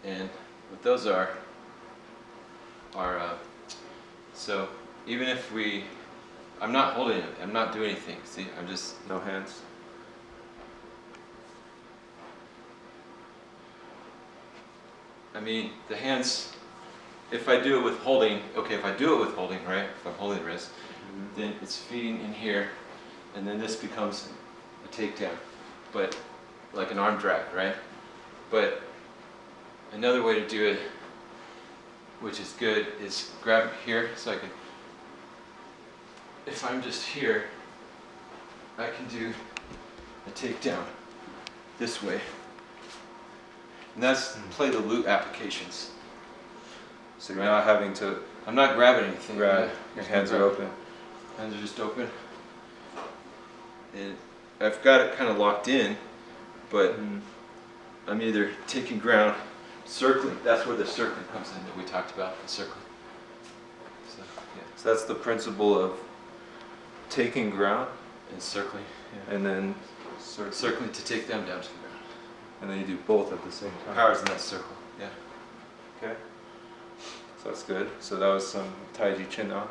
And what those are so even if I'm not holding it, I'm not doing anything. See, I'm just No hands. I mean, the hands, if I do it with holding, okay, if I do it with holding, right, if I'm holding the wrist, then it's feeding in here, and then this becomes a takedown, but like an arm drag, right? But another way to do it, which is good, is grab here, so I can, if I'm just here, I can do a takedown this way. And that's play the loop applications. So you're not having to I'm not grabbing anything. grab, your hands are open. Hands are just open. And I've got it kind of locked in, but I'm either taking ground, circling. That's where the circling comes in that we talked about, the circling. So, yeah. So that's the principle of taking ground And circling. Yeah. and then Circling to take them down to the ground. and then you do both at the same time. Power's in that circle. Yeah. Okay. So that's good. So that was some Tai Chi Chuan.